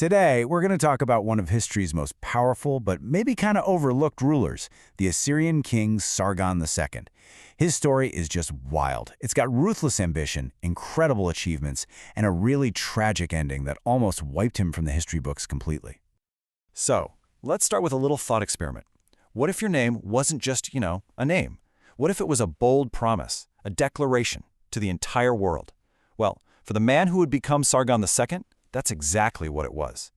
Today, we're going to talk about one of history's most powerful but maybe kind of overlooked rulers, the Assyrian king Sargon II. His story is just wild. It's got ruthless ambition, incredible achievements, and a really tragic ending that almost wiped him from the history books completely. So, let's start with a little thought experiment. What if your name wasn't just, a name? What if it was a bold promise, a declaration to the entire world? Well, for the man who would become Sargon II, that's exactly what it was.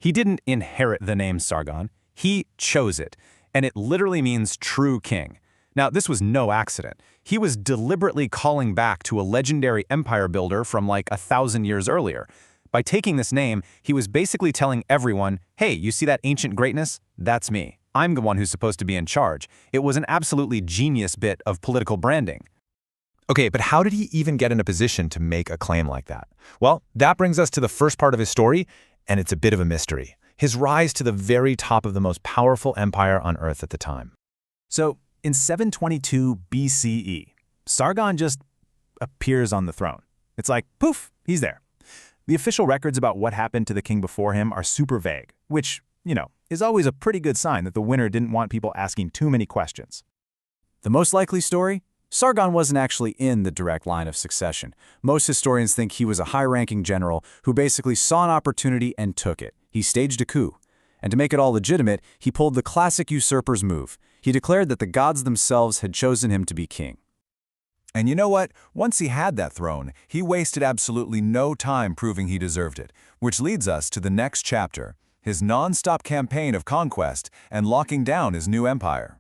He didn't inherit the name Sargon, he chose it, and it literally means true king. Now, this was no accident. He was deliberately calling back to a legendary empire builder from like 1,000 years earlier. By taking this name, he was basically telling everyone, hey, you see that ancient greatness? That's me. I'm the one who's supposed to be in charge. It was an absolutely genius bit of political branding. Okay, but how did he even get in a position to make a claim like that? Well, that brings us to the first part of his story, and it's a bit of a mystery. His rise to the very top of the most powerful empire on Earth at the time. So, in 722 BCE, Sargon just appears on the throne. It's like, poof, he's there. The official records about what happened to the king before him are super vague, which, is always a pretty good sign that the winner didn't want people asking too many questions. The most likely story? Sargon wasn't actually in the direct line of succession. Most historians think he was a high-ranking general who basically saw an opportunity and took it. He staged a coup. And to make it all legitimate, he pulled the classic usurper's move. He declared that the gods themselves had chosen him to be king. And you know what? Once he had that throne, he wasted absolutely no time proving he deserved it, which leads us to the next chapter, his non-stop campaign of conquest and locking down his new empire.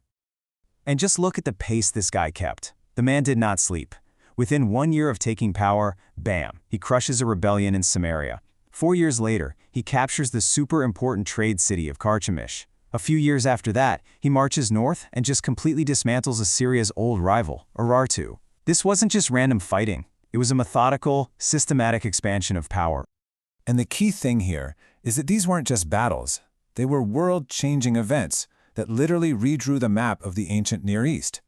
And just look at the pace this guy kept. The man did not sleep. Within 1 year of taking power, bam, he crushes a rebellion in Samaria. 4 years later, he captures the super important trade city of Carchemish. A few years after that, he marches north and just completely dismantles Assyria's old rival, Urartu. This wasn't just random fighting. It was a methodical, systematic expansion of power. And the key thing here is that these weren't just battles. They were world-changing events that literally redrew the map of the ancient Near East.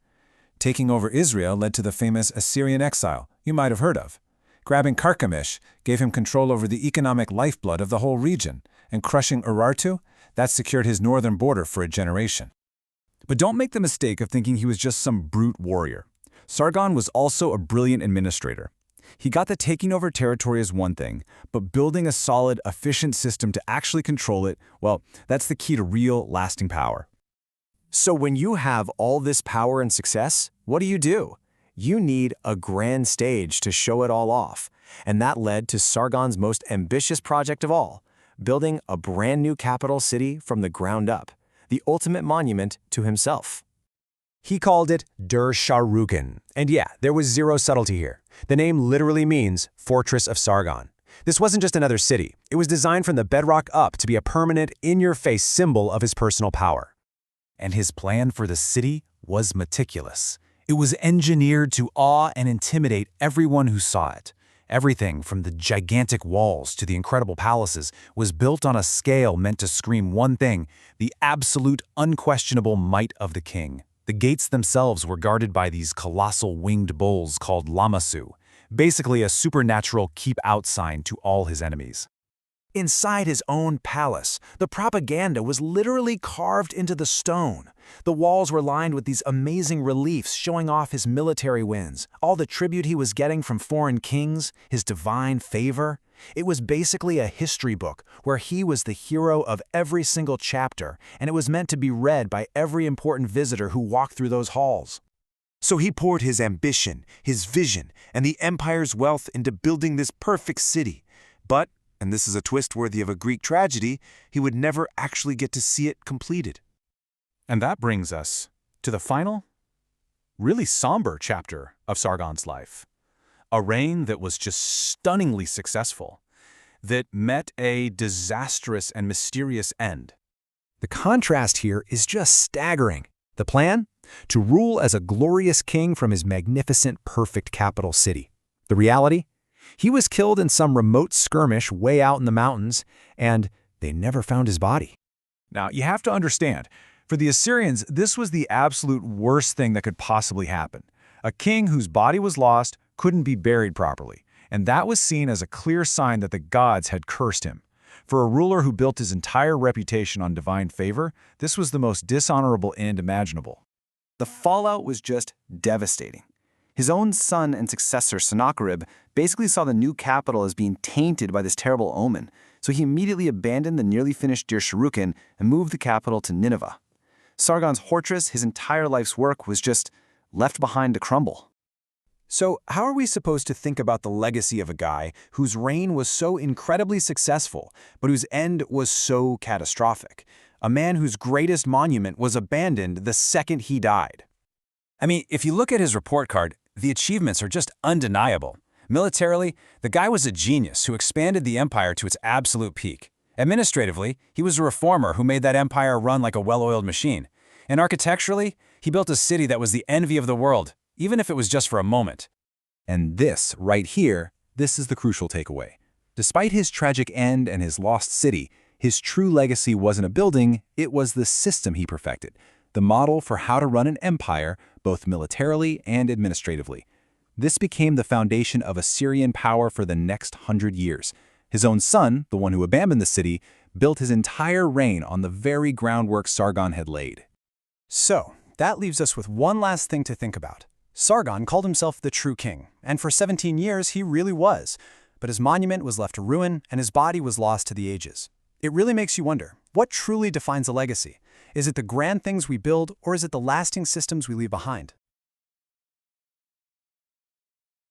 Taking over Israel led to the famous Assyrian exile you might have heard of. Grabbing Carchemish gave him control over the economic lifeblood of the whole region, and crushing Urartu, that secured his northern border for a generation. But don't make the mistake of thinking he was just some brute warrior. Sargon was also a brilliant administrator. He got that taking over territory is one thing, but building a solid, efficient system to actually control it, well, that's the key to real, lasting power. So when you have all this power and success, what do? You need a grand stage to show it all off. And that led to Sargon's most ambitious project of all, building a brand new capital city from the ground up, the ultimate monument to himself. He called it Dur-Sharrukin. And yeah, there was zero subtlety here. The name literally means Fortress of Sargon. This wasn't just another city. It was designed from the bedrock up to be a permanent, in-your-face symbol of his personal power. And his plan for the city was meticulous. It was engineered to awe and intimidate everyone who saw it. Everything from the gigantic walls to the incredible palaces was built on a scale meant to scream one thing, the absolute, unquestionable might of the king. The gates themselves were guarded by these colossal winged bulls called Lamassu, basically a supernatural keep-out sign to all his enemies. Inside his own palace, the propaganda was literally carved into the stone. The walls were lined with these amazing reliefs showing off his military wins, all the tribute he was getting from foreign kings, his divine favor. It was basically a history book where he was the hero of every single chapter, and it was meant to be read by every important visitor who walked through those halls. So he poured his ambition, his vision, and the empire's wealth into building this perfect city. But, and this is a twist worthy of a Greek tragedy, he would never actually get to see it completed. And that brings us to the final, really somber chapter of Sargon's life. A reign that was just stunningly successful, that met a disastrous and mysterious end. The contrast here is just staggering. The plan? To rule as a glorious king from his magnificent, perfect capital city. The reality? He was killed in some remote skirmish way out in the mountains, and they never found his body. Now, you have to understand, for the Assyrians, this was the absolute worst thing that could possibly happen. A king whose body was lost couldn't be buried properly, and that was seen as a clear sign that the gods had cursed him. For a ruler who built his entire reputation on divine favor, this was the most dishonorable end imaginable. The fallout was just devastating. His own son and successor, Sennacherib, basically saw the new capital as being tainted by this terrible omen, so he immediately abandoned the nearly finished Dur-Sharrukin and moved the capital to Nineveh. Sargon's fortress, his entire life's work, was just left behind to crumble. So, how are we supposed to think about the legacy of a guy whose reign was so incredibly successful, but whose end was so catastrophic? A man whose greatest monument was abandoned the second he died. I mean, if you look at his report card, the achievements are just undeniable. Militarily, the guy was a genius who expanded the empire to its absolute peak. Administratively, he was a reformer who made that empire run like a well-oiled machine. And architecturally, he built a city that was the envy of the world, even if it was just for a moment. And this, right here, this is the crucial takeaway. Despite his tragic end and his lost city, his true legacy wasn't a building, it was the system he perfected, the model for how to run an empire, both militarily and administratively. This became the foundation of Assyrian power for the next 100 years. His own son, the one who abandoned the city, built his entire reign on the very groundwork Sargon had laid. So, that leaves us with one last thing to think about. Sargon called himself the true king, and for 17 years he really was. But his monument was left to ruin, and his body was lost to the ages. It really makes you wonder, what truly defines a legacy? Is it the grand things we build, or is it the lasting systems we leave behind?